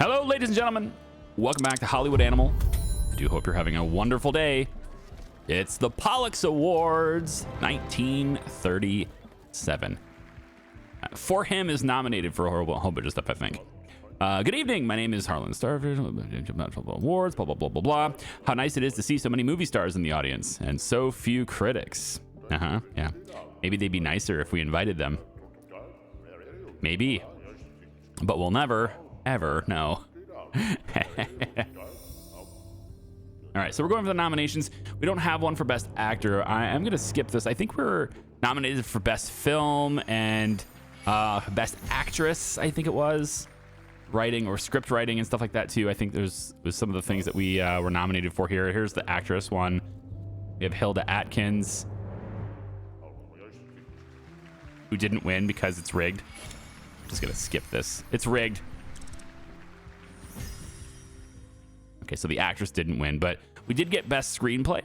Hello, ladies and gentlemen. Welcome back to Hollywood Animal. I do hope you're having a wonderful day. It's the Pollock Awards 1937. For Him is nominated for a whole bunch of stuff, I think. Good evening. My name is Harlan Starfish. Awards, blah, blah, blah, blah, blah. How nice it is to see so many movie stars in the audience and so few critics. Yeah. Maybe they'd be nicer if we invited them. Maybe. But we'll never, ever know. All right, so we're going for the nominations. We don't have one for Best Actor. I am going to skip this. I think we're nominated for Best Film and Best Actress, I think it was. Writing or script writing and stuff like that, too. I think was some of the things that we were nominated for here. Here's the actress one. We have Hilda Atkins, who didn't win because it's rigged. I'm just going to skip this. It's rigged. Okay, so the actress didn't win, but we did get Best Screenplay.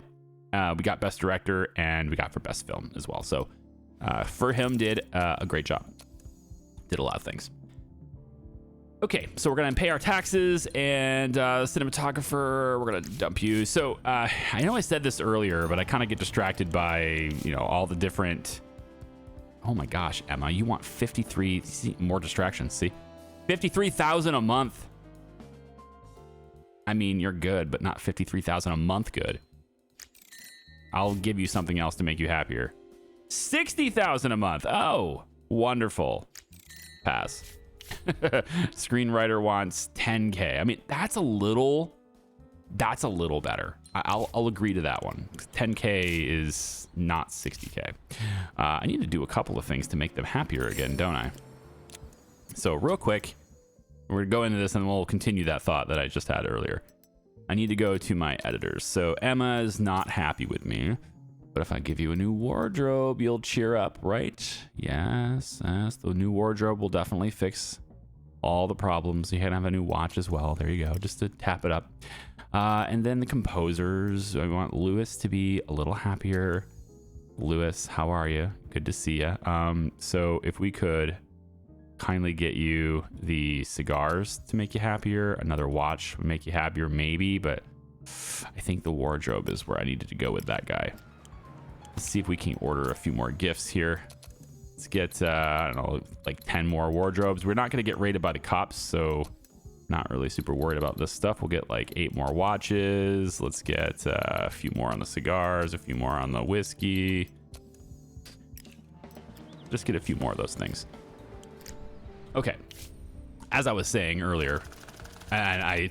We got Best Director, and we got for Best Film as well. So For Him did a great job. Did a lot of things. Okay, so we're going to pay our taxes, and cinematographer, we're going to dump you. So I know I said this earlier, but I kind of get distracted by, all the different... Oh my gosh, Emma, you want 53... See, more distractions, see? 53,000 a month. I mean, you're good, but not 53,000 a month good. I'll give you something else to make you happier. 60,000 a month. Oh, wonderful. Pass. Screenwriter wants 10K. I mean, that's a little better. I'll agree to that one. 10K is not 60K. I need to do a couple of things to make them happier again, don't I? So real quick, we're going to go into this and we'll continue that thought that I just had earlier. I need to go to my editors. So Emma is not happy with me, but if I give you a new wardrobe, you'll cheer up, right? Yes. The new wardrobe will definitely fix all the problems. You can have a new watch as well. There you go, just to tap it up. And then the composers. I want Lewis to be a little happier. Lewis, how are you? Good to see you. So if we could kindly get you the cigars to make you happier. Another watch would make you happier, maybe, but I think the wardrobe is where I needed to go with that guy. Let's see if we can order a few more gifts here. Let's get, I don't know, like 10 more wardrobes. We're not going to get raided by the cops, so not really super worried about this stuff. We'll get like 8 more watches. Let's get a few more on the cigars, a few more on the whiskey. Just get a few more of those things. Okay, as I was saying earlier, and I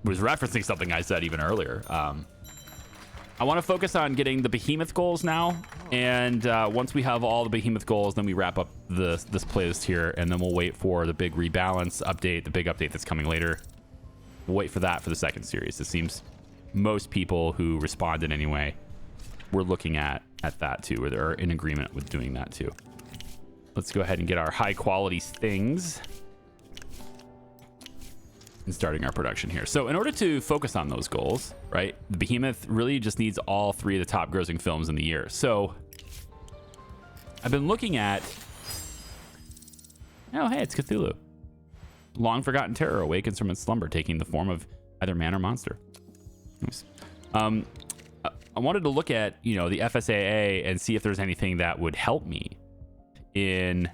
was referencing something I said even earlier, I want to focus on getting the behemoth goals now, and once we have all the behemoth goals, then we wrap up this playlist here, and then we'll wait for the big rebalance update, the big update that's coming later. We'll wait for that for the second series. It seems most people who responded anyway were looking at that too, or they're in agreement with doing that too. Let's go ahead and get our high quality things and starting our production here. So in order to focus on those goals, right, the behemoth really just needs all 3 of the top grossing films in the year. So I've been looking at, oh, hey, it's Cthulhu. Long forgotten terror awakens from its slumber, taking the form of either man or monster. Nice. I wanted to look at, the FSAA and see if there's anything that would help me in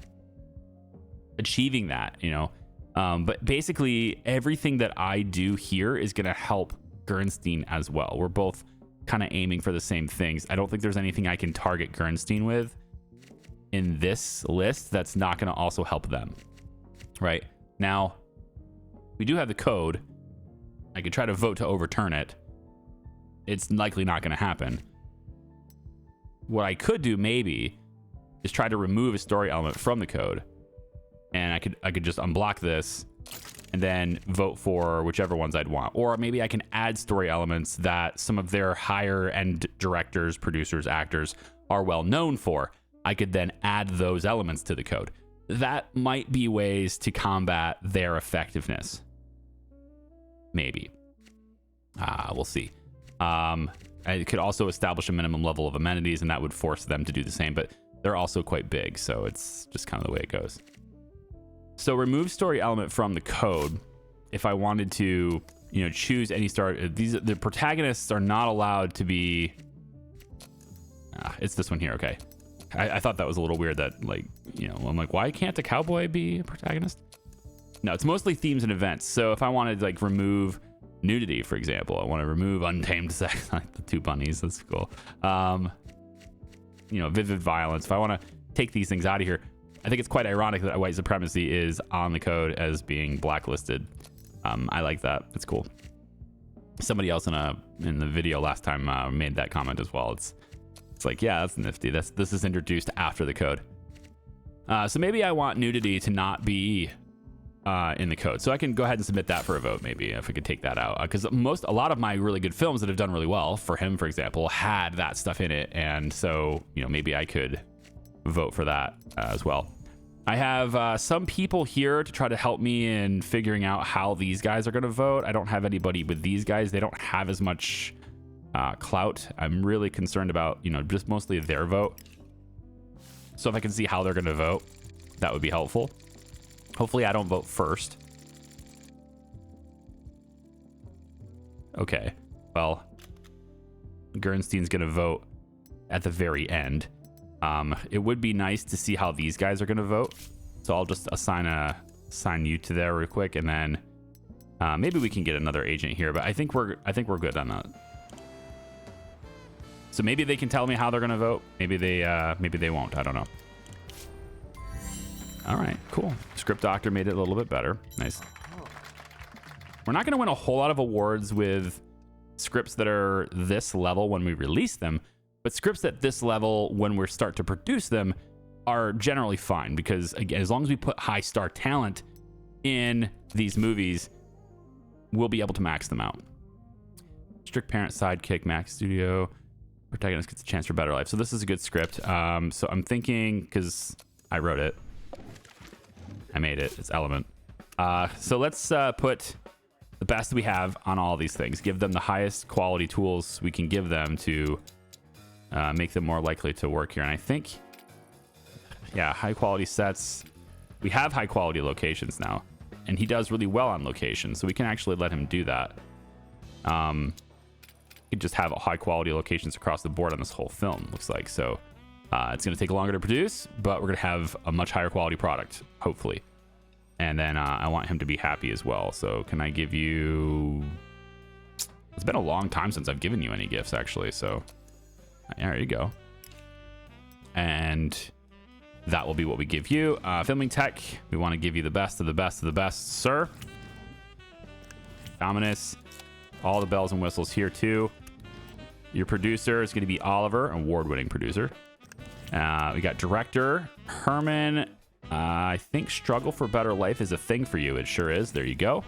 achieving that, but basically everything that I do here is going to help Gernstein as well. We're both kind of aiming for the same things. I don't think there's anything I can target Gernstein with in this list that's not going to also help them. Right now, we do have the code. I could try to vote to overturn it. It's likely not going to happen. What I could do maybe is try to remove a story element from the code, and I could just unblock this and then vote for whichever ones I'd want. Or maybe I can add story elements that some of their higher end directors, producers, actors are well known for. I could then add those elements to the code. That might be ways to combat their effectiveness. Maybe. We'll see. I could also establish a minimum level of amenities, and that would force them to do the same, but they're also quite big, so it's just kind of the way it goes. So remove story element from the code. if I wanted to, choose any star, the protagonists are not allowed to be. It's this one here. Okay. I thought that was a little weird that, like, I'm like, why can't a cowboy be a protagonist? No, it's mostly themes and events. So if I wanted to, like, remove nudity, for example, I want to remove untamed sex, like the two bunnies. That's cool. Vivid violence. If I want to take these things out of here, I think it's quite ironic that white supremacy is on the code as being blacklisted. I like that. It's cool. Somebody else in the video last time made that comment as well. It's like, yeah, that's nifty. This is introduced after the code. So maybe I want nudity to not be in the code. So I can go ahead and submit that for a vote, maybe, if I could take that out. Because a lot of my really good films that have done really well, for him, for example, had that stuff in it. And so, maybe I could vote for that as well. I have some people here to try to help me in figuring out how these guys are going to vote. I don't have anybody with these guys. They don't have as much clout. I'm really concerned about, just mostly their vote. So if I can see how they're going to vote, that would be helpful. Hopefully I don't vote first. Okay. Well, Gernstein's going to vote at the very end. It would be nice to see how these guys are going to vote. So I'll just assign you to there real quick, and then maybe we can get another agent here. But I think we're good on that. So maybe they can tell me how they're going to vote. Maybe they won't. I don't know. All right, cool. Script Doctor made it a little bit better. Nice. We're not going to win a whole lot of awards with scripts that are this level when we release them, but scripts at this level when we start to produce them are generally fine, because again, as long as we put high star talent in these movies, we'll be able to max them out. Strict parent sidekick, Max Studio. Protagonist gets a chance for better life. So this is a good script. So I'm thinking, because I wrote it, I made it. It's Element. So let's put the best we have on all these things. Give them the highest quality tools we can give them to make them more likely to work here. And I think, yeah, high quality sets. We have high quality locations now, and he does really well on locations, so we can actually let him do that. You just have high quality locations across the board on this whole film, looks like. So it's going to take longer to produce, but we're going to have a much higher quality product, hopefully. And then I want him to be happy as well. So can I give you... It's been a long time since I've given you any gifts, actually. So there you go. And that will be what we give you. Filming tech, we want to give you the best of the best of the best, sir. Dominus, all the bells and whistles here too. Your producer is going to be Oliver, award-winning producer. We got director, Herman. I think Struggle for Better Life is a thing for you. It sure is. There you go.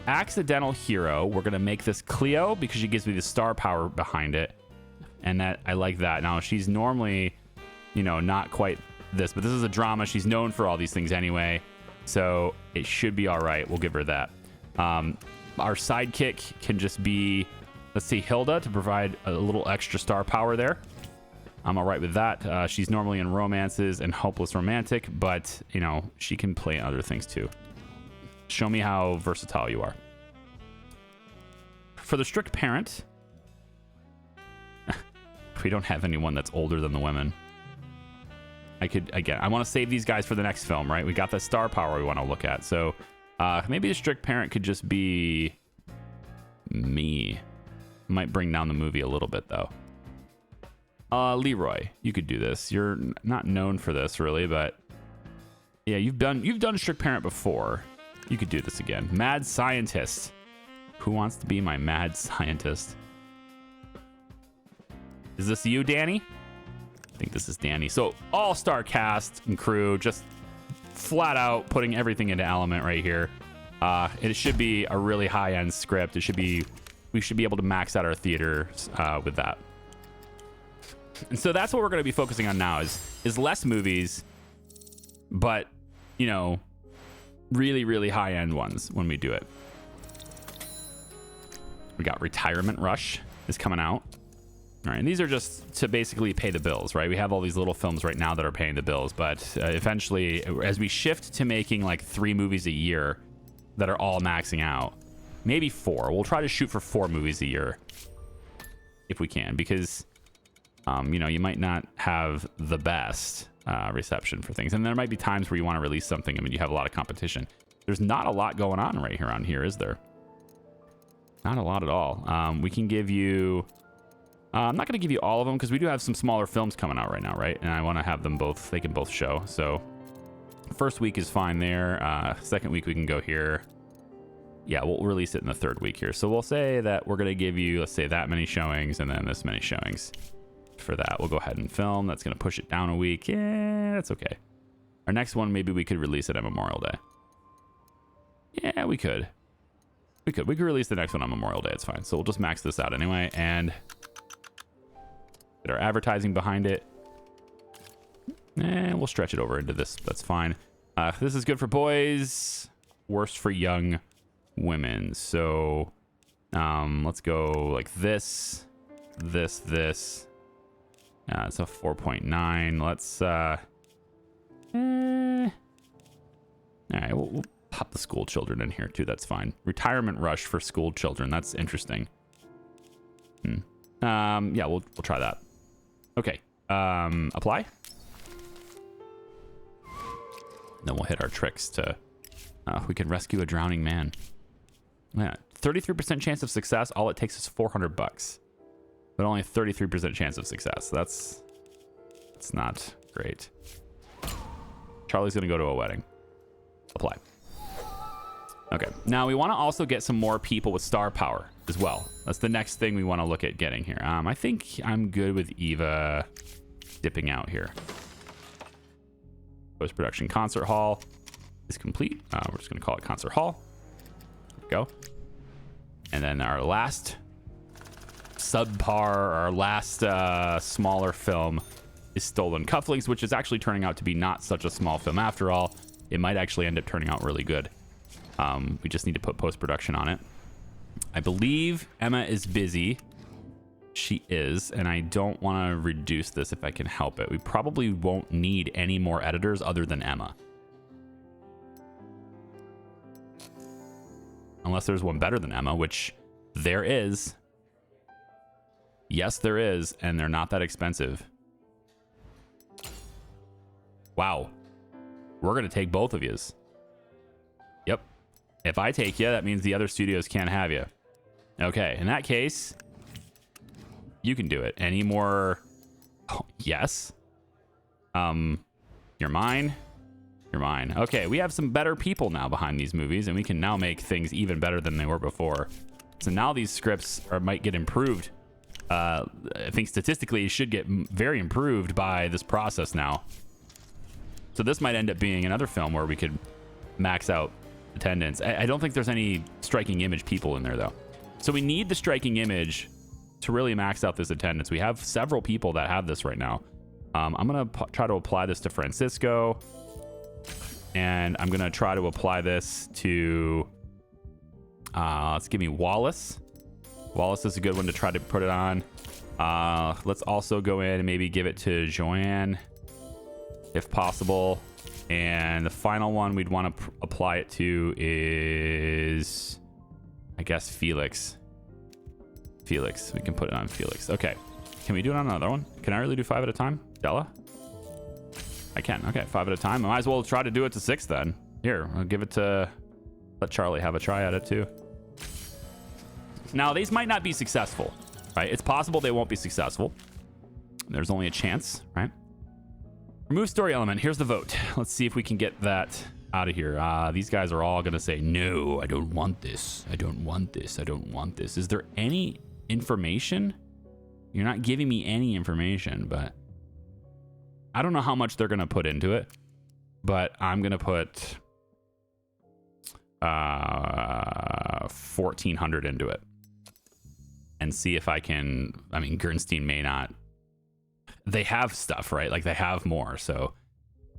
Accidental Hero. We're going to make this Cleo because she gives me the star power behind it. And that I like that. Now, she's normally, not quite this, but this is a drama. She's known for all these things anyway. So it should be all right. We'll give her that. Our sidekick can just be, let's see, Hilda, to provide a little extra star power there. I'm all right with that. She's normally in romances and hopeless romantic, but, she can play other things too. Show me how versatile you are. For the strict parent, we don't have anyone that's older than the women. I want to save these guys for the next film, right? We got the star power we want to look at. So maybe the strict parent could just be me. Might bring down the movie a little bit, though. Leroy, you could do this. You're not known for this, really, but yeah, you've done strict parent before. You could do this again. Mad scientist. Who wants to be my mad scientist? Is this you, Danny? I think this is Danny. So all-star cast and crew, just flat out putting everything into Element right here. It should be a really high-end script. We should be able to max out our theaters with that. And so that's what we're going to be focusing on now is less movies, but, really, really high-end ones when we do it. We got Retirement Rush is coming out. All right, and these are just to basically pay the bills, right? We have all these little films right now that are paying the bills, but eventually, as we shift to making like 3 movies a year, that are all maxing out. Maybe 4. We'll try to shoot for 4 movies a year if we can, because you know, you might not have the best reception for things, and there might be times where you want to release something. I mean, you have a lot of competition. There's not a lot going on right here on here, is there? Not a lot at all. We can give you... I'm not going to give you all of them because we do have some smaller films coming out right now, right? And I want to have them both. They can both show. So first week is fine there. Second week we can go here. Yeah, we'll release it in the third week here. So we'll say that we're going to give you, let's say, that many showings and then this many showings for that. We'll go ahead and film. That's going to push it down a week. Yeah, that's okay. Our next one, maybe we could release it on Memorial Day. Yeah, we could. We could release the next one on Memorial Day. It's fine. So we'll just max this out anyway and get our advertising behind it. And we'll stretch it over into this. That's fine. This is good for boys, worst for young women. So let's go like this. It's a 4.9. Let's all right, we'll pop the school children in here too. That's fine. Retirement rush for school children. That's interesting. Yeah, we'll try that. Okay. Apply. Then we'll hit our tricks to we can rescue a drowning man. Yeah, 33% chance of success. All it takes is $400, but only a 33% chance of success. That's not great. Charlie's gonna go to a wedding. Apply. Okay, now we want to also get some more people with star power as well. That's the next thing we want to look at getting here. I think I'm good with Eva dipping out here. Post-production concert hall is complete. We're just going to call it concert hall. There we go. And then our last subpar, our last smaller film is Stolen Cufflinks, which is actually turning out to be not such a small film after all. It might actually end up turning out really good. We just need to put post-production on it. I believe Emma is busy. She is, and I don't want to reduce this if I can help it. We probably won't need any more editors other than Emma. Unless there's one better than Emma, which there is. Yes, there is, and they're not that expensive. Wow. We're going to take both of yous. Yep. If I take you, that means the other studios can't have you. Okay, in that case, you can do it. Any more? Oh, yes. You're mine. You're mine. Okay, we have some better people now behind these movies, and we can now make things even better than they were before. So now these scripts might get improved. I think statistically it should get very improved by this process now. So this might end up being another film where we could max out attendance. I don't think there's any striking image people in there though. So we need the striking image to really max out this attendance. We have several people that have this right now. I'm going to try to apply this to Francisco. And I'm going to try to apply this to, let's give me Wallace. Wallace is a good one to try to put it on. Let's also go in and maybe give it to Joanne, if possible. And the final one we'd want to apply it to is, I guess, Felix. Felix. We can put it on Felix. Okay. Can we do it on another one? Can I really do 5 at a time? Della? I can. Okay, 5 at a time. I might as well try to do it to 6 then. Here, I'll give it to... Let Charlie have a try at it too. Now, these might not be successful, right? It's possible they won't be successful. There's only a chance, right? Remove story element. Here's the vote. Let's see if we can get that out of here. These guys are all going to say, no, I don't want this. I don't want this. I don't want this. Is there any information? You're not giving me any information, but I don't know how much they're going to put into it, but I'm going to put 1,400 into it and see if I can. I mean, Gernstein may not. They have stuff, right? Like they have more, so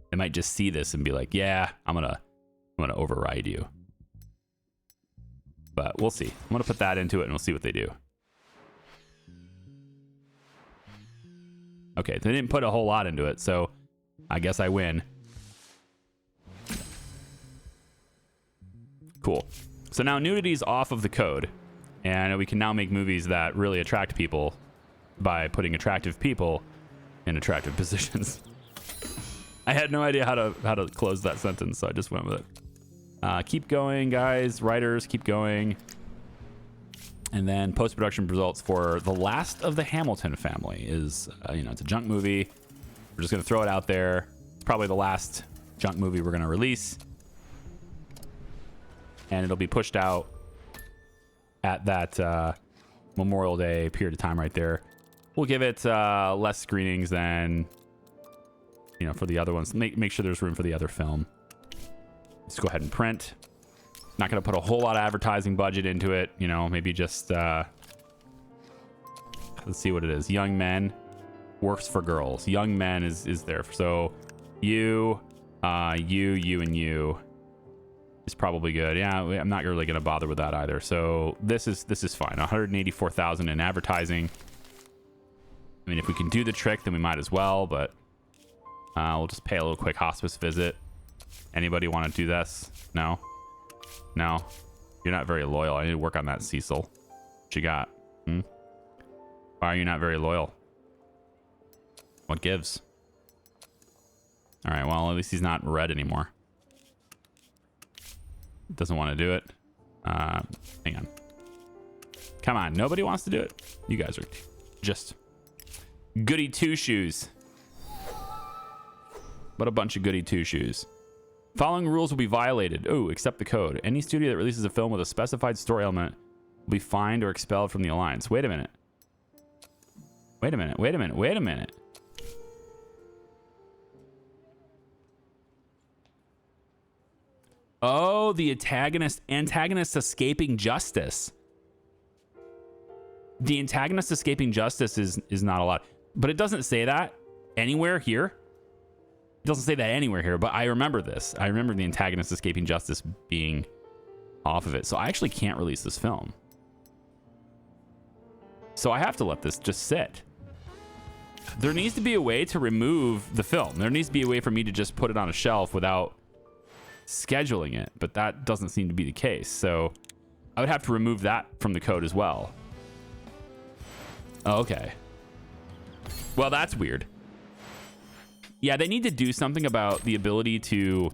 they might just see this and be like, "Yeah, I'm gonna override you." But we'll see. I'm gonna put that into it, and we'll see what they do. Okay, they didn't put a whole lot into it, so I guess I win. Cool. So now nudity's off of the code, and we can now make movies that really attract people by putting attractive people in attractive positions. I had no idea how to close that sentence, so I just went with it. Keep going, guys. Writers, keep going. And then post-production results for the last of the Hamilton family is, it's a junk movie. We're just going to throw it out there. It's probably the last junk movie we're going to release. And it'll be pushed out at that Memorial Day period of time right there. We'll give it less screenings than, for the other ones. Make sure there's room for the other film. Let's go ahead and print. Not going to put a whole lot of advertising budget into it. Maybe just, let's see what it is. Young Men works for girls. Young Men is there. So you, and you is probably good. Yeah, I'm not really going to bother with that either. So this is fine. 184,000 in advertising. I mean, if we can do the trick, then we might as well, but we'll just pay a little quick hospice visit. Anybody want to do this? No? No? You're not very loyal. I need to work on that, Cecil. What you got? Why are you not very loyal? What gives? All right, well, at least he's not red anymore. Doesn't want to do it. Hang on. Come on, nobody wants to do it? You guys are just goody two-shoes. But a bunch of goody two-shoes. Following rules will be violated. Oh, accept the code. Any studio that releases a film with a specified story element will be fined or expelled from the alliance. Wait a minute. Wait a minute. Wait a minute. Wait a minute. Oh, the antagonist escaping justice. The antagonist escaping justice is not a lot. But it doesn't say that anywhere here. It doesn't say that anywhere here, but I remember this. I remember the antagonist escaping justice being off of it. So I actually can't release this film. So I have to let this just sit. There needs to be a way to remove the film. There needs to be a way for me to just put it on a shelf without scheduling it, but that doesn't seem to be the case. So I would have to remove that from the code as well. Okay. Well, that's weird. Yeah, they need to do something about the ability to...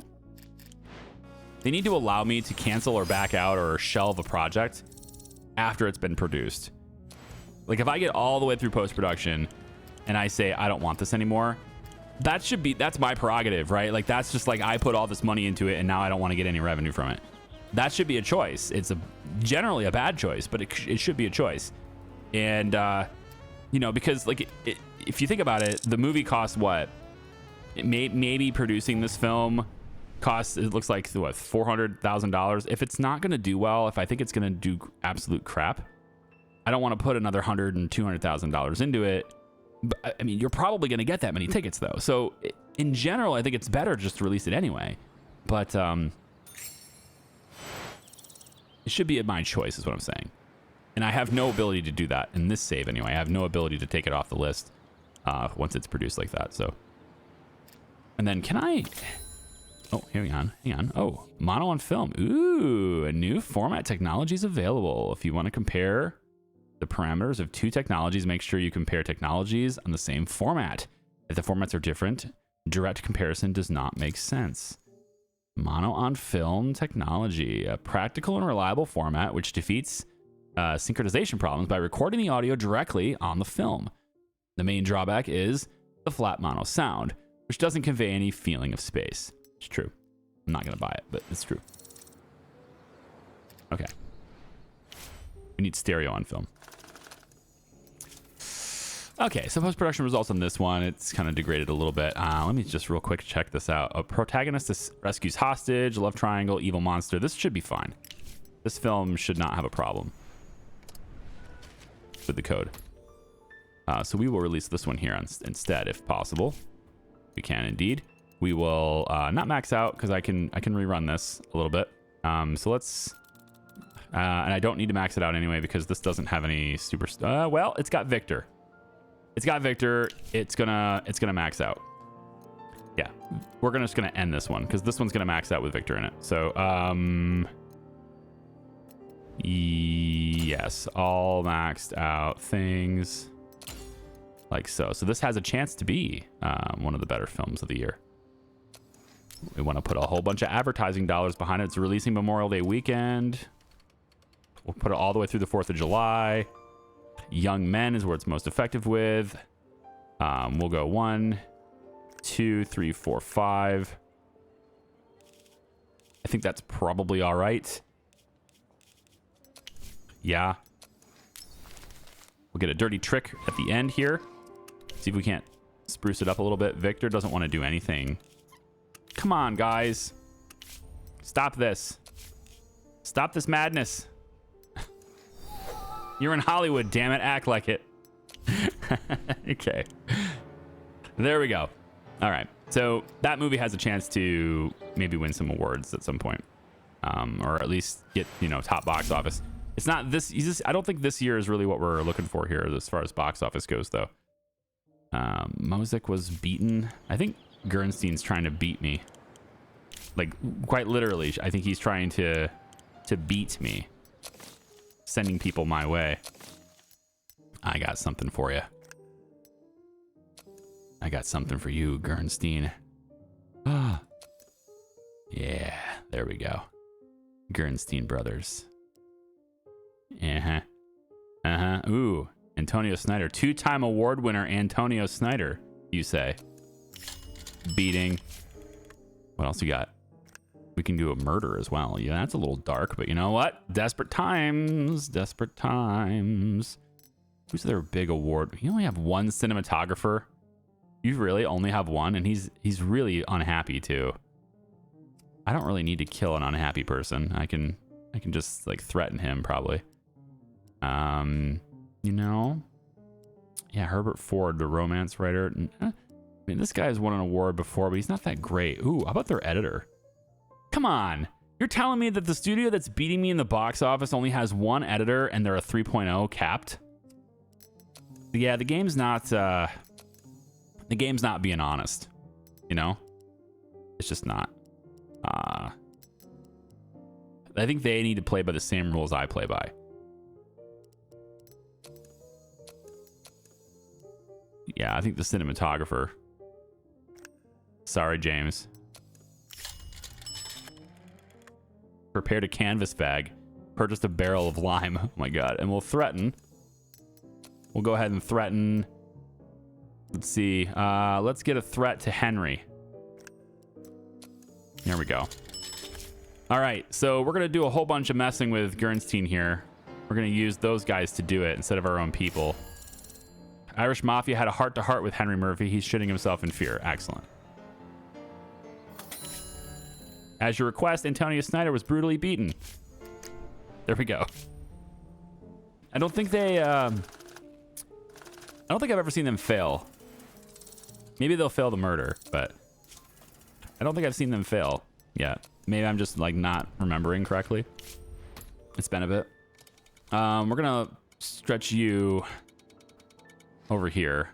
They need to allow me to cancel or back out or shelve a project after it's been produced. Like, if I get all the way through post-production and I say, I don't want this anymore, that's my prerogative, right? Like, that's just like, I put all this money into it and now I don't want to get any revenue from it. That should be a choice. It's generally a bad choice, but it should be a choice. And, because, like, if you think about it, the movie costs what? Maybe producing this film costs, it looks like, what, $400,000. If it's not going to do well, if I think it's going to do absolute crap, I don't want to put another $100,000 and $200,000 into it. But, I mean, you're probably going to get that many tickets, though. So in general, I think it's better just to release it anyway. But it should be my choice, is what I'm saying. And I have no ability to do that in this save anyway. I have no ability to take it off the list once it's produced like that. So. And then can I... Oh, hang on. Oh, mono on film. Ooh, a new format technology is available. If you want to compare the parameters of two technologies, make sure you compare technologies on the same format. If the formats are different, direct comparison does not make sense. Mono on film technology, a practical and reliable format which defeats synchronization problems by recording the audio directly on the film. The main drawback is the flat mono sound, which doesn't convey any feeling of space. It's true. I'm not going to buy it, but it's true. Okay. We need stereo on film. Okay, so post-production results on this one. It's kind of degraded a little bit. Let me just real quick check this out. A protagonist rescues hostage, love triangle, evil monster. This should be fine. This film should not have a problem with the code. So we will release this one here instead, if possible. We can indeed. We will not max out because I can rerun this a little bit. So let's, and I don't need to max it out anyway because this doesn't have any super. Well, it's got Victor. It's got Victor. It's gonna max out. Yeah, we're just gonna end this one because this one's gonna max out with Victor in it. So Yes, all maxed out things like so. So this has a chance to be one of the better films of the year. We want to put a whole bunch of advertising dollars behind it. It's releasing Memorial Day weekend. We'll put it all the way through the 4th of July. Young Men is where it's most effective with. We'll go 1, 2, 3, 4, 5. I think that's probably all right. Yeah. We'll get a dirty trick at the end here. See if we can't spruce it up a little bit. Victor doesn't want to do anything. Come on, guys. Stop this. Stop this madness. You're in Hollywood, damn it. Act like it. Okay. There we go. All right. So that movie has a chance to maybe win some awards at some point. Or at least get, top box office. It's not this. I don't think this year is really what we're looking for here as far as box office goes, though. Mosick was beaten. I think Gernstein's trying to beat me. Like, quite literally. I think he's trying to beat me. Sending people my way. I got something for you. I got something for you, Gernstein. Ah. Yeah, there we go. Gernstein brothers. Ooh, Antonio Snyder. 2-time award winner Antonio Snyder, you say. Beating. What else you got? We can do a murder as well. Yeah, that's a little dark, but you know what? Desperate times. Desperate times. Who's their big award? You only have one cinematographer. You really only have one, and he's really unhappy too. I don't really need to kill an unhappy person. I can just like threaten him probably. Yeah, Herbert Ford, the romance writer. I mean, this guy's won an award before, but he's not that great. Ooh, how about their editor? Come on. You're telling me that the studio that's beating me in the box office only has one editor and they're a 3.0 capped? Yeah, the game's not being honest. It's just not. I think they need to play by the same rules I play by. Yeah, I think the cinematographer. Sorry, James. Prepared a canvas bag. Purchased a barrel of lime. Oh my god. And we'll threaten. We'll go ahead and threaten. Let's see. Let's get a threat to Henry. There we go. All right. So we're going to do a whole bunch of messing with Gernstein here. We're going to use those guys to do it instead of our own people. Irish Mafia had a heart-to-heart with Henry Murphy. He's shitting himself in fear. Excellent. As your request, Antonio Snyder was brutally beaten. There we go. I don't think I've ever seen them fail. Maybe they'll fail the murder, but I don't think I've seen them fail yet. Maybe I'm just like not remembering correctly. It's been a bit. We're gonna stretch you over here,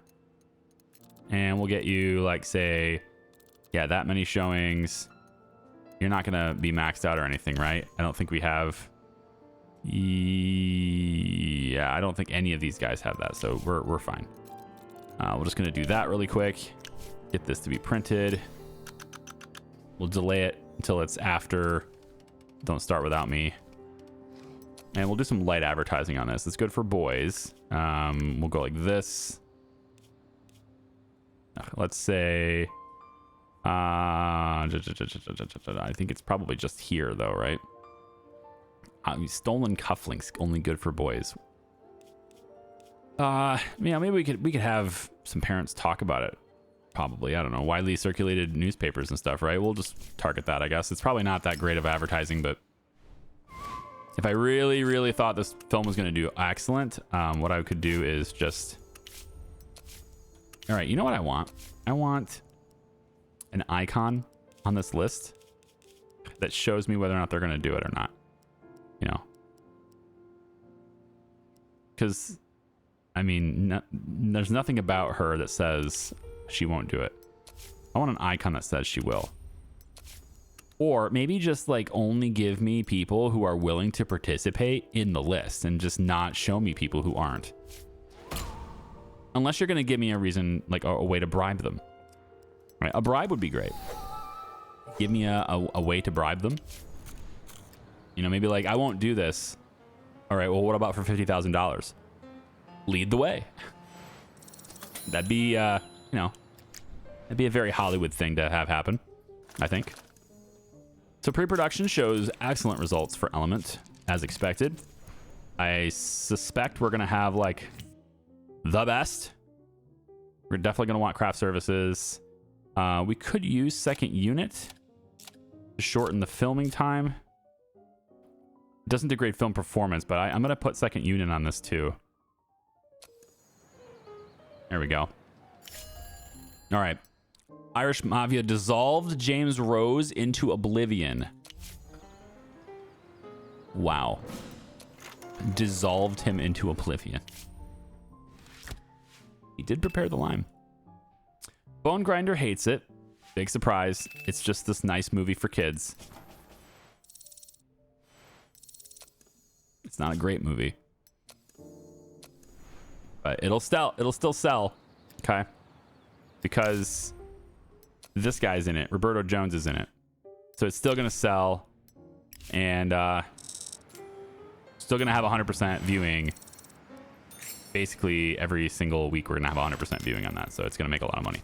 and we'll get you like say, yeah, that many showings. You're not gonna be maxed out or anything, right? I don't think we have. Yeah, I don't think any of these guys have that, so we're fine. We're just gonna do that really quick. Get this to be printed. We'll delay it until it's after Don't Start Without Me. And we'll do some light advertising on this. It's good for boys. We'll go like this. Let's say... I think it's probably just here, though, right? Stolen cufflinks, only good for boys. Maybe we could have some parents talk about it. Probably, I don't know, widely circulated newspapers and stuff, right? We'll just target that, I guess. It's probably not that great of advertising, but if I really, really thought this film was going to do excellent, what I could do is just... All right, you know what I want? I want an icon on this list that shows me whether or not they're going to do it or not. Because, I mean, there's nothing about her that says she won't do it. I want an icon that says she will. Or maybe just like only give me people who are willing to participate in the list and just not show me people who aren't. Unless you're going to give me a reason, like a way to bribe them. Right? A bribe would be great. Give me a way to bribe them. You know, maybe like, I won't do this. All right, well, what about for $50,000? Lead the way. That'd be, you know, that'd be a very Hollywood thing to have happen, I think. So pre-production shows excellent results for Element, as expected. I suspect we're going to have, like, the best. We're definitely going to want craft services. We could use second unit to shorten the filming time. It doesn't degrade film performance, but I'm going to put second unit on this too. There we go. All right. Irish Mafia dissolved James Rose into oblivion. Wow. Dissolved him into oblivion. He did prepare the lime. Bone Grinder hates it. Big surprise. It's just this nice movie for kids. It's not a great movie. But it'll still sell. Okay? Because this guy's in it. Roberto Jones is in it. So it's still going to sell. And still going to have 100% viewing. Basically, every single week we're going to have 100% viewing on that. So it's going to make a lot of money.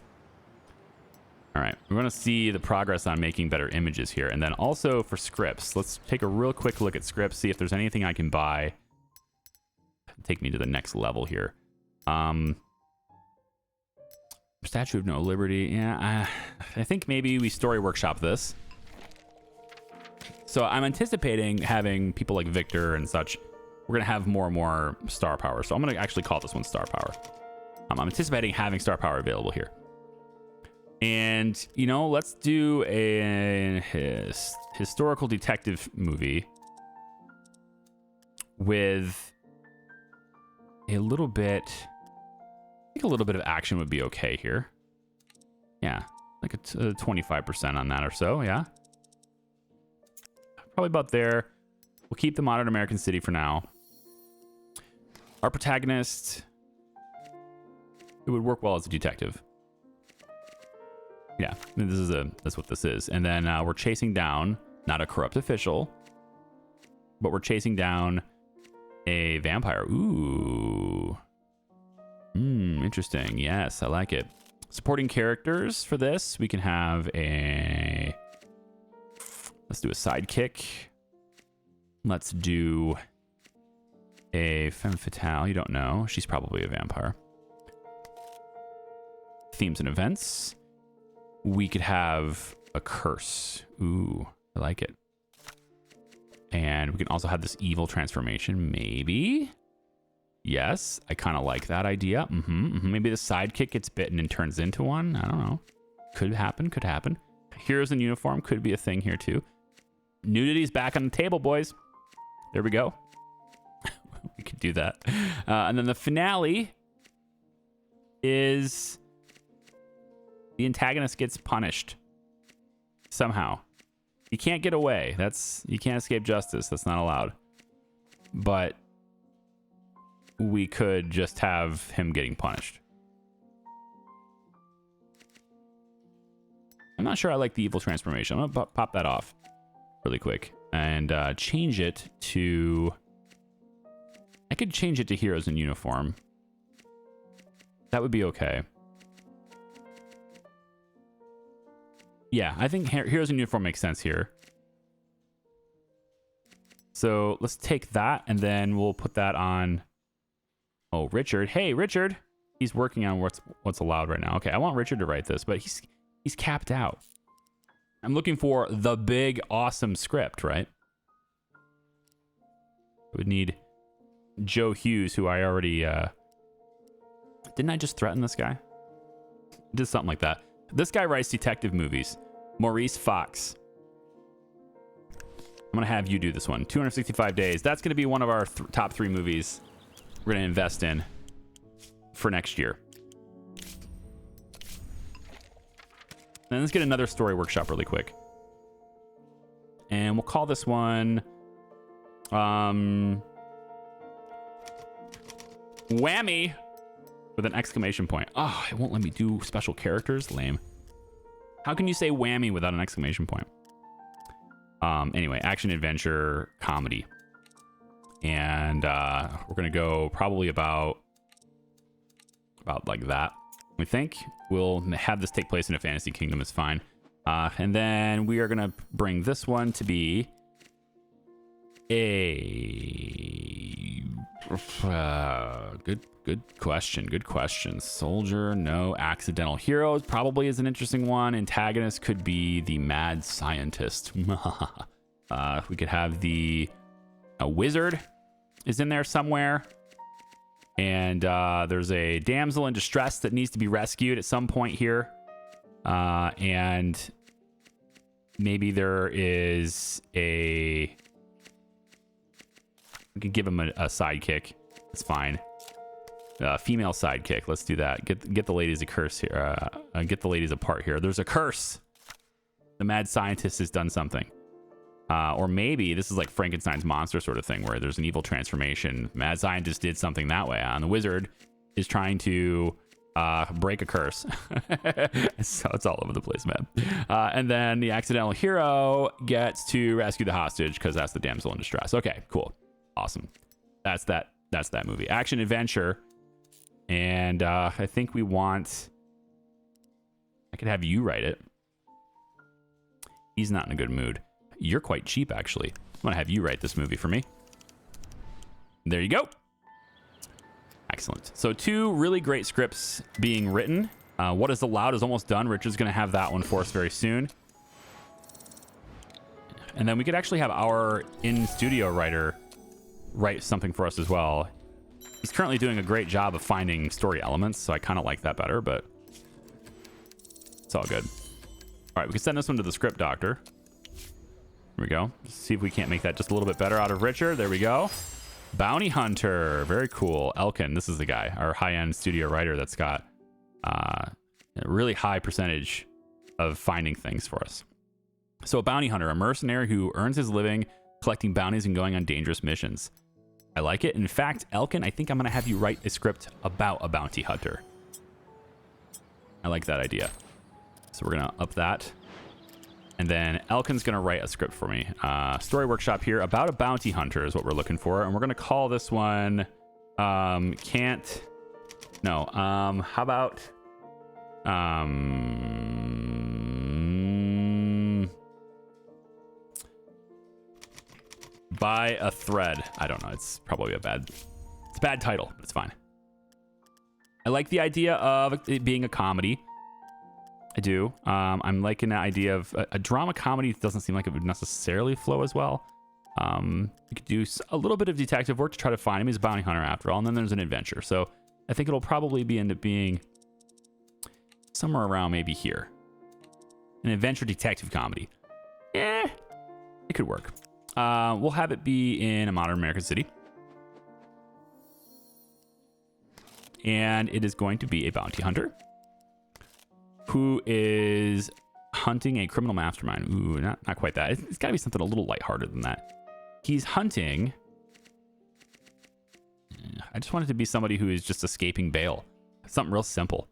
All right. We're going to see the progress on making better images here. And then also for scripts. Let's take a real quick look at scripts. See if there's anything I can buy. Take me to the next level here. Statue of No Liberty. Yeah, I think maybe we story workshop this. So I'm anticipating having people like Victor and such. We're going to have more and more star power. So I'm going to actually call this one star power. I'm anticipating having star power available here. And, you know, let's do a historical detective movie with a little bit... I think a little bit of action would be okay here. Yeah, like a 25% on that or so, yeah. Probably about there. We'll keep the modern American city for now. Our protagonist, it would work well as a detective. Yeah, that's what this is. And then we're chasing down, not a corrupt official, but we're chasing down a vampire. Ooh. Interesting. Yes, I like it. Supporting characters for this, we can have a... Let's do a sidekick. Let's do a femme fatale. You don't know. She's probably a vampire. Themes and events. We could have a curse. Ooh, I like it. And we can also have this evil transformation, maybe. Yes, I kind of like that idea. Maybe the sidekick gets bitten and turns into one. I don't know. Could happen, could happen. Heroes in uniform could be a thing here too. Nudity's back on the table, boys. There we go. We could do that. And then the finale is the antagonist gets punished somehow. You can't get away. You can't escape justice. That's not allowed. But we could just have him getting punished. I'm not sure I like the evil transformation. I'm gonna pop that off really quick and change it to... I could change it to heroes in uniform. That would be okay. Yeah, I think heroes in uniform makes sense here. So let's take that and then we'll put that on... Oh, Richard. Hey, Richard. He's working on what's allowed right now. Okay, I want Richard to write this, but he's capped out. I'm looking for the big, awesome script, right? I would need Joe Hughes, who I already... Didn't I just threaten this guy? I did something like that. This guy writes detective movies. Maurice Fox. I'm going to have you do this one. 265 Days. That's going to be one of our top 3 movies we're going to invest in for next year. And let's get another story workshop really quick. And we'll call this one Whammy with an exclamation point. Oh, it won't let me do special characters. Lame. How can you say whammy without an exclamation point? Anyway, action, adventure, comedy. And we're going to go probably about like that. We think we'll have this take place in a fantasy kingdom. It's fine. And then we are going to bring this one to be a good question. Soldier, no. Accidental heroes probably is an interesting one. Antagonist could be the mad scientist. We could have a wizard is in there somewhere. And there's a damsel in distress that needs to be rescued at some point here. And maybe there is we could give him a sidekick. It's fine. Female sidekick. Let's do that. Get the ladies a curse here. Get the ladies apart here. There's a curse. The mad scientist has done something. Or maybe this is like Frankenstein's monster sort of thing where there's an evil transformation. Mad scientist did something that way. And the wizard is trying to break a curse. So it's all over the place, man. And then the accidental hero gets to rescue the hostage because that's the damsel in distress. Okay, cool. Awesome. That's that movie. Action adventure. And I think I could have you write it. He's not in a good mood. You're quite cheap, actually. I'm going to have you write this movie for me. There you go. Excellent. So 2 really great scripts being written. What is Allowed is almost done. Richard's going to have that one for us very soon. And then we could actually have our in-studio writer write something for us as well. He's currently doing a great job of finding story elements, so I kind of like that better, but it's all good. All right, we can send this one to the script doctor. Here we go. See if we can't make that just a little bit better out of Richard. There we go. Bounty Hunter. Very cool. Elkin. This is the guy, our high-end studio writer that's got a really high percentage of finding things for us. So a bounty hunter, a mercenary who earns his living collecting bounties and going on dangerous missions. I like it. In fact, Elkin, I think I'm going to have you write a script about a bounty hunter. I like that idea. So we're going to up that. And then Elkin's going to write a script for me. Story workshop here about a bounty hunter is what we're looking for. And we're going to call this one how about By a Thread. I don't know. It's probably a bad title, but it's fine. I like the idea of it being a comedy. I do. I'm liking the idea of a drama comedy. Doesn't seem like it would necessarily flow as well. You could do a little bit of detective work to try to find him. He's a bounty hunter after all. And then there's an adventure. So I think it'll probably end up being somewhere around maybe here. An adventure detective comedy. It could work. We'll have it be in a modern American city. And it is going to be a bounty hunter who is hunting a criminal mastermind. Ooh, not quite that. It's got to be something a little lighthearted than that. He's hunting. I just want it to be somebody who is just escaping bail. Something real simple.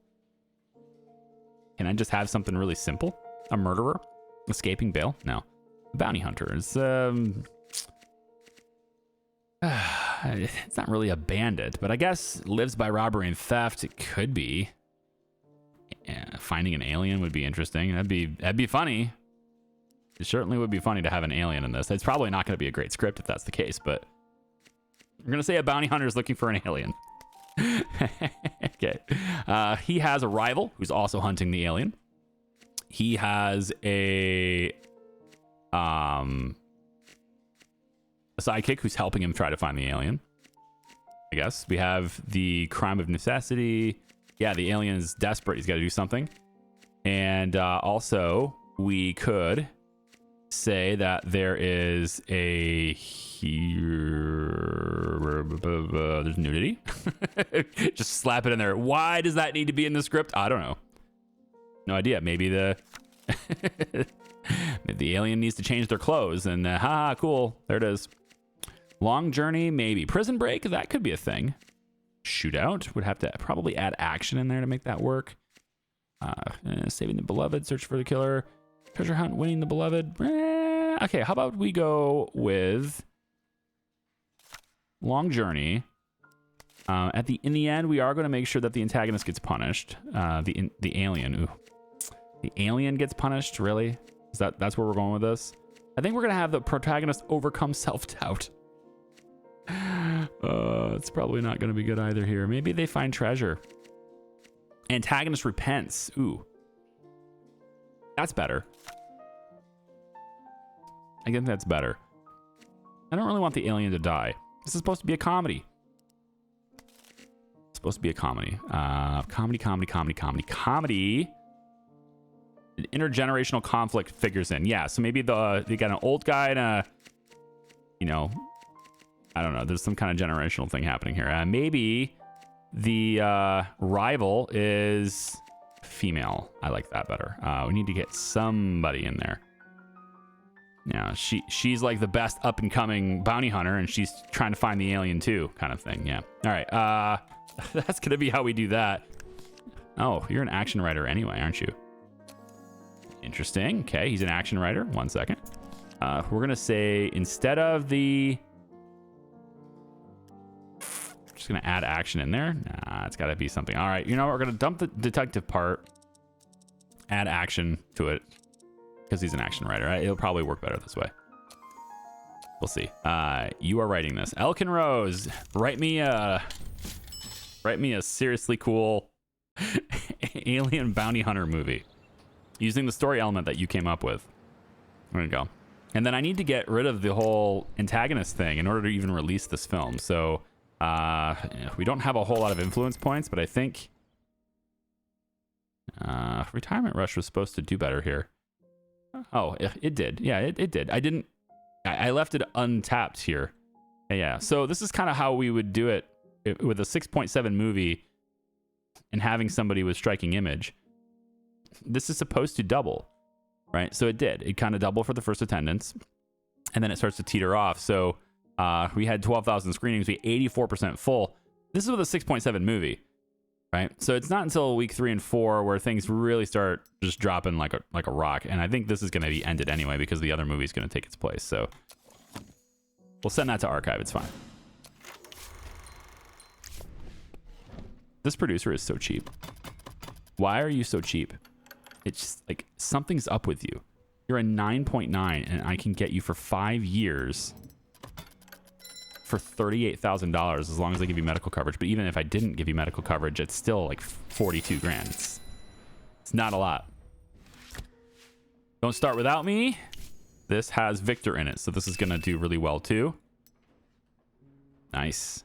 Can I just have something really simple? A murderer escaping bail? No. A bounty hunter is it's not really a bandit, but I guess lives by robbery and theft. It could be. Finding an alien would be interesting. That'd be funny. It certainly would be funny to have an alien in this. It's probably not going to be a great script if that's the case, but we're going to say a bounty hunter is looking for an alien. Okay. He has a rival who's also hunting the alien. He has a sidekick who's helping him try to find the alien. I guess we have the crime of necessity. Yeah, the alien is desperate. He's got to do something. And also, we could say that there is there's nudity. Just slap it in there. Why does that need to be in the script? I don't know. No idea. Maybe If the alien needs to change their clothes, and haha, cool. There it is. Long journey, maybe. Prison break, that could be a thing. Shootout would have to probably add action in there to make that work. Saving the beloved, search for the killer, treasure hunt, winning the beloved. Okay, how about we go with long journey. In the end, we are going to make sure that the antagonist gets punished. The alien. Ooh. The alien gets punished. Really? That's where we're going with this? I think we're going to have the protagonist overcome self-doubt. It's probably not going to be good either here. Maybe they find treasure. Antagonist repents. Ooh. That's better. I think that's better. I don't really want the alien to die. This is supposed to be a comedy. It's supposed to be a comedy. Comedy. An intergenerational conflict figures in. Yeah, so maybe they got an old guy and a, I don't know. There's some kind of generational thing happening here. Maybe the rival is female. I like that better. We need to get somebody in there. Yeah, she's like the best up and coming bounty hunter, and she's trying to find the alien too, kind of thing. Yeah. All right. That's gonna be how we do that. Oh, you're an action writer anyway, aren't you? Interesting. Okay, he's an action writer. 1 second. We're gonna say instead of the. Just gonna add action in there. Nah, it's gotta be something. All right. You know what? We're gonna dump the detective part. Add action to it. Because he's an action writer. It'll probably work better this way. We'll see. You are writing this. Elkin Rose, write me a seriously cool alien bounty hunter movie using the story element that you came up with. There you go. And then I need to get rid of the whole antagonist thing in order to even release this film. So we don't have a whole lot of influence points, but I think Retirement Rush was supposed to do better here. Oh, it did. Yeah, it did. I left it untapped here. Yeah. So this is kind of how we would do it with a 6.7 movie and having somebody with striking image. This is supposed to double, right? So it did. It kind of doubled for the first attendance, and then it starts to teeter off. So we had 12,000 screenings. We 84% full. This is with a 6.7 movie. Right, so it's not until week 3 and 4 where things really start just dropping like a rock, and I think this is going to be ended anyway because the other movie is going to take its place. So we'll send that to archive. It's fine. This producer is so cheap. Why are you so cheap? It's just like something's up with you. You're a 9.9, and I can get you for 5 years. For $38,000 as long as I give you medical coverage. But even if I didn't give you medical coverage, it's still like 42 grand. It's not a lot. Don't Start Without Me. This has Victor in it, so this is gonna do really well too. Nice.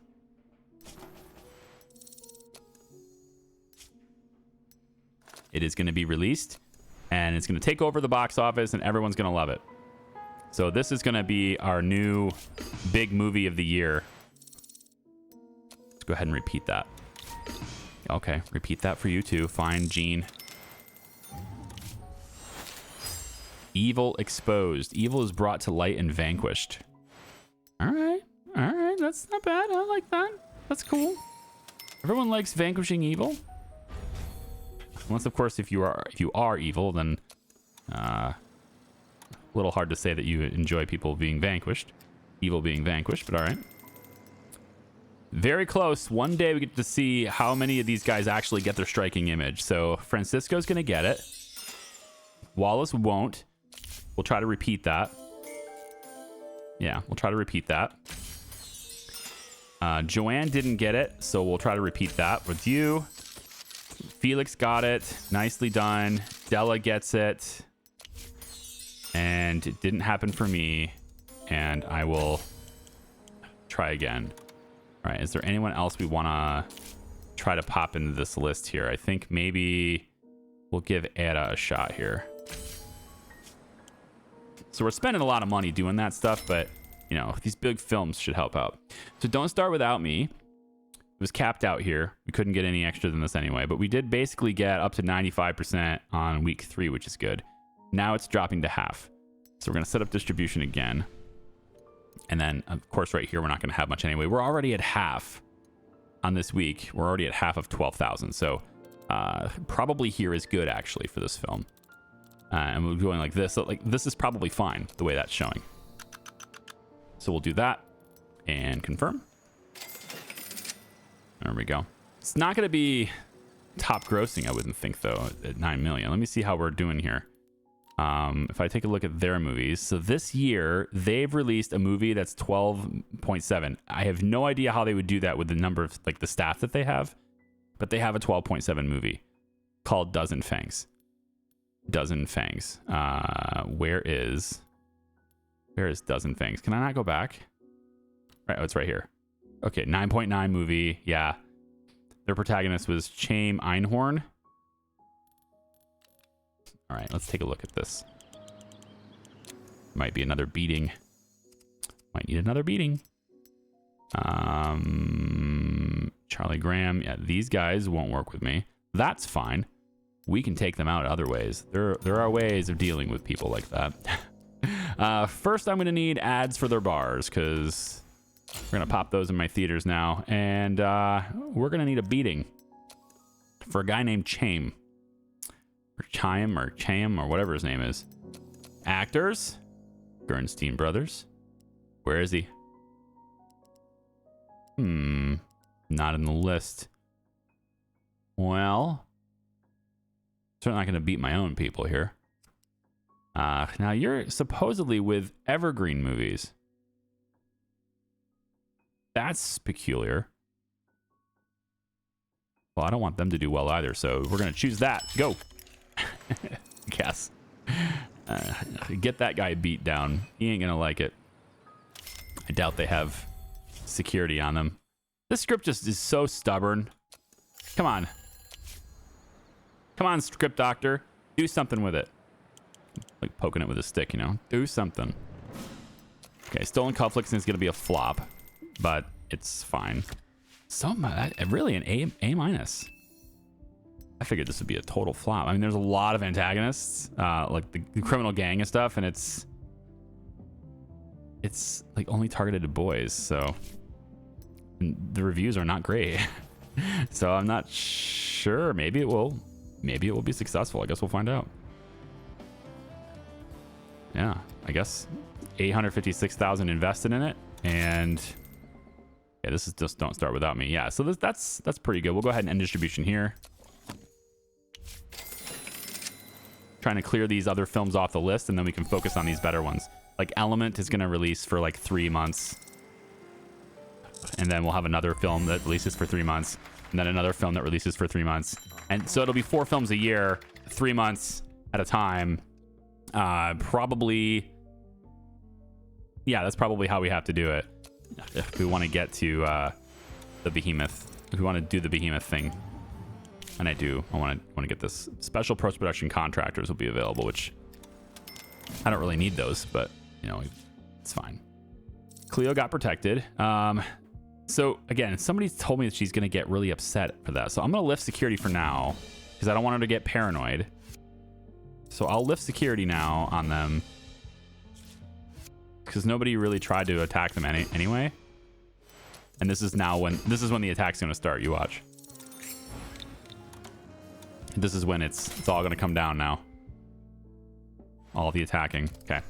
It is gonna be released, and it's gonna take over the box office, and everyone's gonna love it. So this is going to be our new big movie of the year. Let's go ahead and repeat that. Okay, repeat that for you too. Fine, Gene. Evil exposed. Evil is brought to light and vanquished. All right. That's not bad. I like that. That's cool. Everyone likes vanquishing evil. Unless, of course, if you are evil, then a little hard to say that you enjoy people being vanquished, evil being vanquished, but all right. Very close. One day we get to see how many of these guys actually get their striking image. So Francisco's gonna get it. Wallace won't. We'll try to repeat that. Yeah, we'll try to repeat that. Joanne didn't get it, so we'll try to repeat that with you. Felix got it. Nicely done. Della gets it. And it didn't happen for me, and I will try again. All right, is there anyone else we want to try to pop into this list here? I think maybe we'll give Ada a shot here. So we're spending a lot of money doing that stuff, but, you know, these big films should help out. So Don't Start Without Me. It was capped out here. We couldn't get any extra than this anyway, but we did basically get up to 95% on week 3, which is good. Now it's dropping to half. So we're going to set up distribution again. And then, of course, right here, we're not going to have much anyway. We're already at half on this week. We're already at half of 12,000. So probably here is good, actually, for this film. And we're going like this. So, like, this is probably fine, the way that's showing. So we'll do that and confirm. There we go. It's not going to be top grossing, I wouldn't think, though, at 9 million. Let me see how we're doing here. If I take a look at their movies, so this year they've released a movie that's 12.7. I have no idea how they would do that with the number of like the staff that they have, but they have a 12.7 movie called Dozen Fangs. Dozen Fangs. Where is Dozen Fangs? Can I not go back? Right, oh, it's right here. Okay, 9.9 movie. Yeah, their protagonist was Chaim Einhorn. All right, let's take a look at this. Might be another beating. Might need another beating. Charlie Graham. Yeah, these guys won't work with me. That's fine. We can take them out other ways. There are ways of dealing with people like that. First, I'm going to need ads for their bars because we're going to pop those in my theaters now. And we're going to need a beating for a guy named Chaim. Or Chaim or whatever his name is. Actors. Bernstein Brothers. Where is he? Not in the list. Well, certainly not going to beat my own people here. Now you're supposedly with Evergreen Movies. That's peculiar. Well, I don't want them to do well either, so we're going to choose that. Go. Guess. Get that guy beat down. He ain't gonna like it. I doubt they have security on them. This script just is so stubborn. Come on. Come on, script doctor. Do something with it. Like poking it with a stick, you know? Do something. Okay, Stolen Cufflinks is gonna be a flop, but it's fine. So much, really an A minus. I figured this would be a total flop. I mean, there's a lot of antagonists, like the criminal gang and stuff, and it's like only targeted to boys, so the reviews are not great. So I'm not sure. Maybe it will be successful. I guess we'll find out. Yeah, I guess 856,000 invested in it, and yeah, this is just Don't Start Without Me. Yeah, so that's pretty good. We'll go ahead and end distribution here. Trying to clear these other films off the list, and then we can focus on these better ones. Like Element is going to release for like 3 months, and then we'll have another film that releases for 3 months, and then another film that releases for 3 months, and so it'll be 4 films a year, 3 months at a time. Probably, yeah, that's probably how we have to do it if we want to get to the behemoth. If we want to do the behemoth thing. And I want to get this. Special post-production contractors will be available, which I don't really need those, but you know, it's fine. Cleo got protected. So again, somebody told me that she's gonna get really upset for that. So I'm gonna lift security for now because I don't want her to get paranoid. So I'll lift security now on them because nobody really tried to attack them anyway. And this is when the attack's gonna start. You watch. This is when it's all going to come down now. All the attacking. Okay.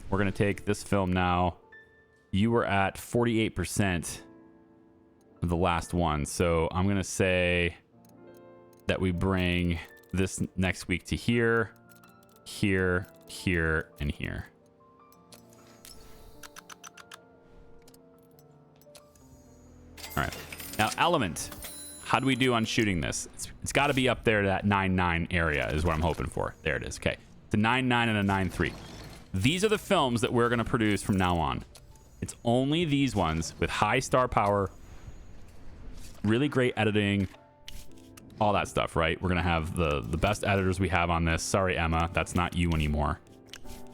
We're going to take this film now. You were at 48% of the last one. So I'm going to say that we bring this next week to here, here, here, and here. All right. Now, Element. How do we do on shooting this? It's got to be up there to that 9.9 area is what I'm hoping for. There it is. Okay. It's a 9.9 and a 9.3. These are the films that we're going to produce from now on. It's only these ones with high star power, really great editing, all that stuff, right? We're going to have the best editors we have on this. Sorry, Emma. That's not you anymore.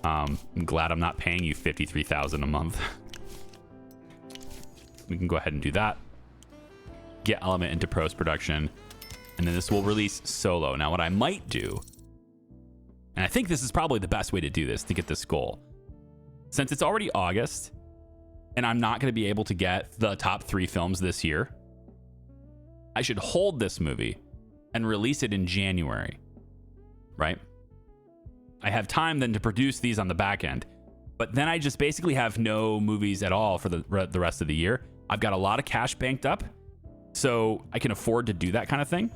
I'm glad I'm not paying you $53,000 a month. We can go ahead and do that. Get Element into post production, and then this will release solo. Now what I might do And I think this is probably the best way to do this, to get this goal. Since it's already August, and I'm not going to be able to get the top 3 films this year, I should hold this movie and release it in January, right? I have time then to produce these on the back end, but then I just basically have no movies at all for the rest of the year. I've got a lot of cash banked up, so I can afford to do that kind of thing.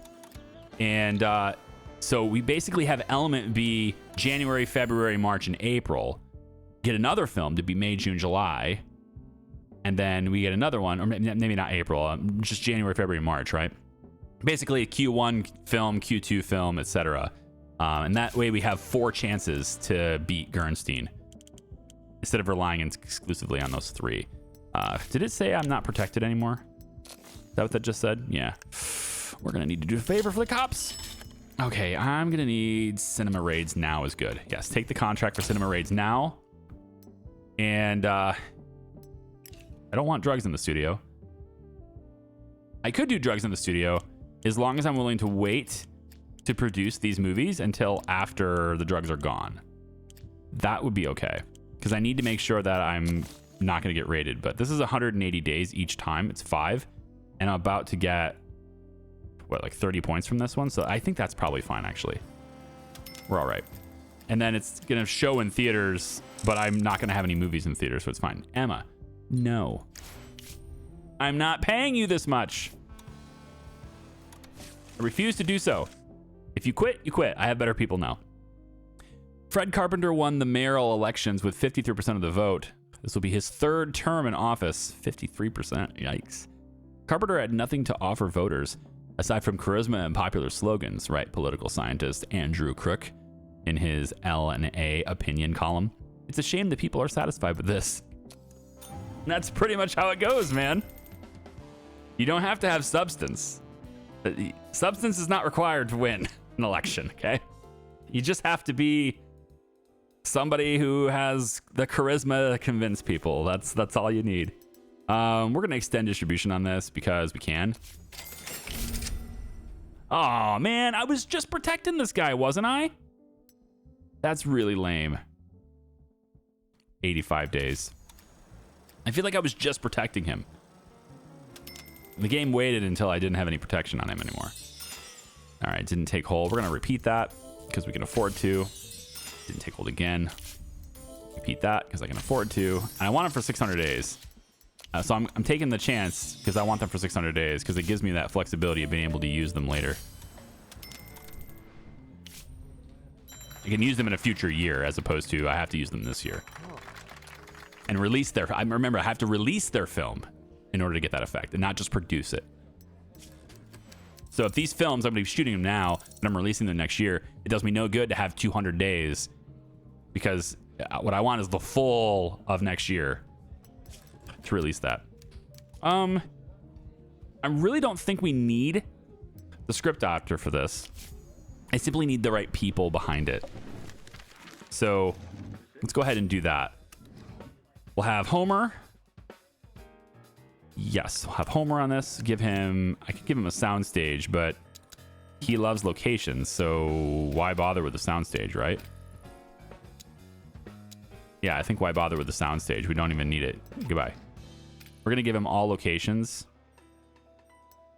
And so we basically have Element be January, February, March, and April. Get another film to be May, June, July. And then we get another one, or maybe not April, just January, February, March, right? Basically a Q1 film, Q2 film, etc. And that way we have 4 chances to beat Gernstein instead of relying exclusively on those 3. Did it say I'm not protected anymore? Is that what that just said? Yeah. We're going to need to do a favor for the cops. Okay, I'm going to need Cinema Raids Now is good. Yes, take the contract for Cinema Raids Now. And I don't want drugs in the studio. I could do drugs in the studio as long as I'm willing to wait to produce these movies until after the drugs are gone. That would be okay, because I need to make sure that I'm not going to get rated. But this is 180 days each time. It's 5. And I'm about to get, what, like 30 points from this one? So I think that's probably fine, actually. We're all right. And then it's going to show in theaters, but I'm not going to have any movies in theaters, so it's fine. Emma, no. I'm not paying you this much. I refuse to do so. If you quit, you quit. I have better people now. Fred Carpenter won the mayoral elections with 53% of the vote. This will be his 3rd term in office. 53%. Yikes. Carpenter had nothing to offer voters aside from charisma and popular slogans, right? Political scientist Andrew Crook in his L&A opinion column. It's a shame that people are satisfied with this. And that's pretty much how it goes, man. You don't have to have substance. Substance is not required to win an election, okay? You just have to be somebody who has the charisma to convince people. That's all you need. We're going to extend distribution on this because we can. Oh, man, I was just protecting this guy, wasn't I? That's really lame. 85 days. I feel like I was just protecting him. The game waited until I didn't have any protection on him anymore. All right, didn't take hold. We're going to repeat that because we can afford to. Didn't take hold again. Repeat that because I can afford to. And I want him for 600 days. So I'm taking the chance because I want them for 600 days because it gives me that flexibility of being able to use them later. I can use them in a future year as opposed to I have to use them this year. And release their... Remember, I have to release their film in order to get that effect and not just produce it. So if these films, I'm going to be shooting them now and I'm releasing them next year, it does me no good to have 200 days because what I want is the full of next year to release that. I really don't think we need the script doctor for this. I simply need the right people behind it. So let's go ahead and do that. We'll have Homer. Yes, we'll have Homer on this. I could give him a soundstage, but he loves locations, so why bother with the soundstage, right? Yeah, I think why bother with the soundstage? We don't even need it. Goodbye. We're going to give him all locations.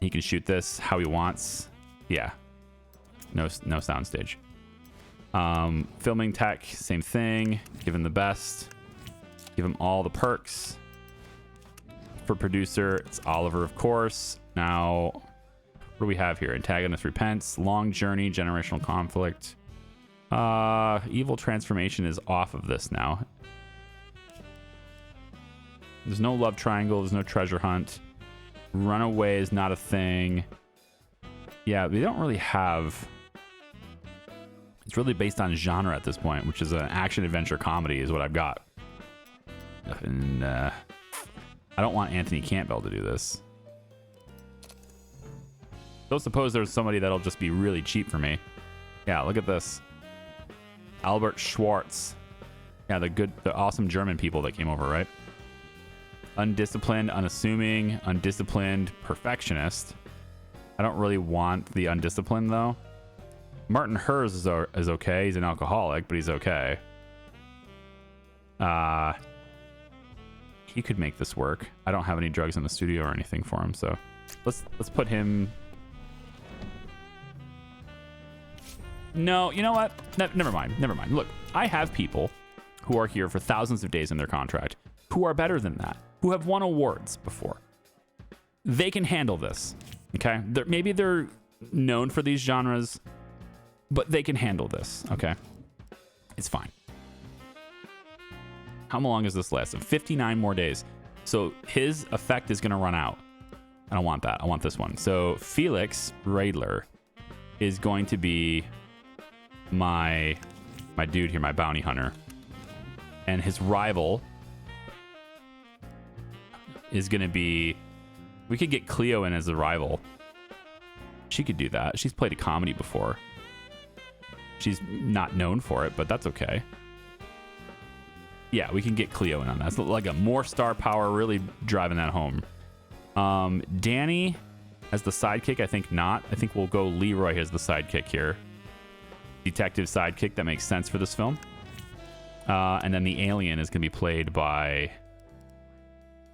He can shoot this how he wants. Yeah. No soundstage. Filming tech, same thing. Give him the best. Give him all the perks. For producer, it's Oliver, of course. Now, what do we have here? Antagonist repents. Long journey, generational conflict. Evil transformation is off of this now. There's no love triangle. There's no treasure hunt. Runaway is not a thing. Yeah, we don't really have... It's really based on genre at this point, which is an action-adventure comedy is what I've got. And I don't want Anthony Campbell to do this. Don't suppose there's somebody that'll just be really cheap for me. Yeah, look at this. Albert Schwartz. Yeah, the awesome German people that came over, right? Undisciplined, unassuming, undisciplined, perfectionist. I don't really want the undisciplined, though. Martin Hers is okay. He's an alcoholic, but he's okay. He could make this work. I don't have any drugs in the studio or anything for him, so let's put him. No, you know what? Never mind. Look, I have people who are here for thousands of days in their contract who are better than that, who have won awards before. They can handle this, okay? Maybe they're known for these genres, but they can handle this, okay? It's fine. How long is this last? 59 more days. So his effect is going to run out. I don't want that. I want this one. So Felix Radler is going to be my dude here, my bounty hunter. And his rival is going to be... We could get Cleo in as a rival. She could do that. She's played a comedy before. She's not known for it, but that's okay. Yeah, we can get Cleo in on that. It's like a more star power, really driving that home. Danny as the sidekick, I think not. I think we'll go Leroy as the sidekick here. Detective sidekick, that makes sense for this film. And then the alien is going to be played by...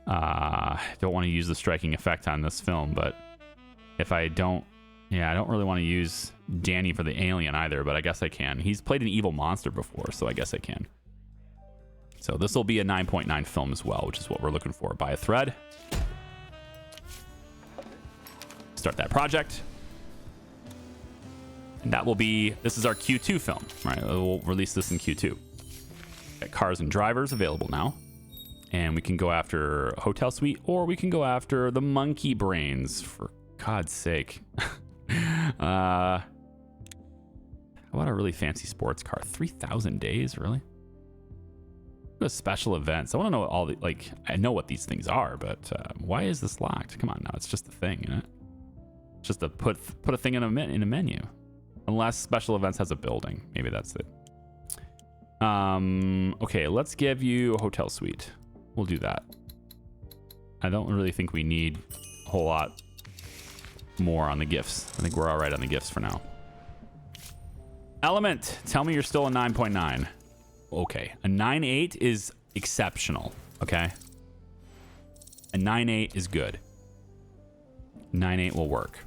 don't want to use the striking effect on this film, but if I don't... Yeah, I don't really want to use Danny for the alien either, but I guess I can. He's played an evil monster before, so I guess I can. So this will be a 9.9 film as well, which is what we're looking for. Buy a thread. Start that project. And that will be... This is our Q2 film, right? We'll release this in Q2. Got Cars and Drivers available now. And we can go after Hotel Suite, or we can go after the Monkey Brains, for God's sake. How about a really fancy sports car? 3,000 days, really? The special events. I want to know all the, like, I know what these things are, but why is this locked? Come on now, it's just a thing, isn't it? It's just to put a thing in a menu. Unless special events has a building. Maybe that's it. Okay, let's give you a hotel suite. We'll do that. I don't really think we need a whole lot more on the gifts. I think we're all right on the gifts for now. Element, tell me you're still a 9.9. Okay, a 9.8 is exceptional, okay? A 9.8 is good. 9.8 will work.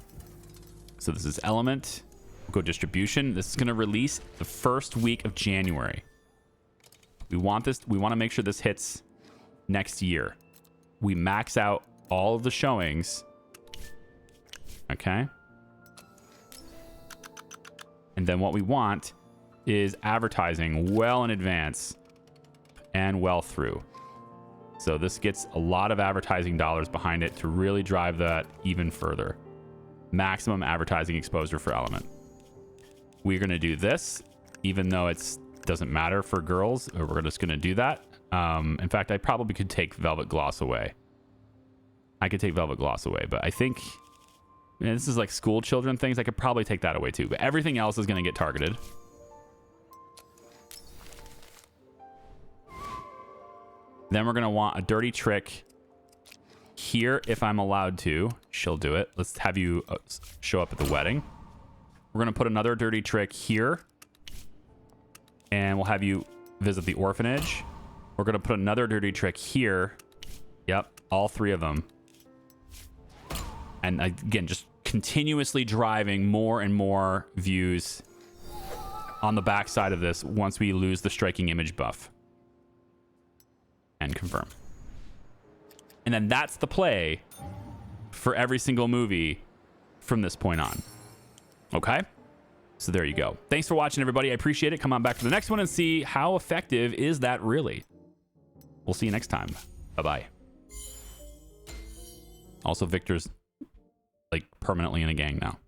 So this is Element. We'll go distribution. This is going to release the first week of January. We want this. We want to make sure this hits next year. We max out all of the showings. Okay. And then what we want is advertising well in advance and well through. So this gets a lot of advertising dollars behind it to really drive that even further. Maximum advertising exposure for Element. We're going to do this, even though it doesn't matter for girls. We're just going to do that. In fact, I probably could take Velvet Gloss away. I could take Velvet Gloss away, but I think... this is like school children things. I could probably take that away too, but everything else is going to get targeted. Then we're going to want a dirty trick here if I'm allowed to. She'll do it. Let's have you show up at the wedding. We're going to put another dirty trick here. And we'll have you visit the orphanage. We're going to put another dirty trick here. Yep, all three of them. And again, just continuously driving more and more views on the backside of this once we lose the striking image buff. And confirm. And then that's the play for every single movie from this point on. Okay? So there you go. Thanks for watching, everybody. I appreciate it. Come on back for the next one and see how effective is that really. We'll see you next time. Bye-bye. Also, Victor's like permanently in a gang now.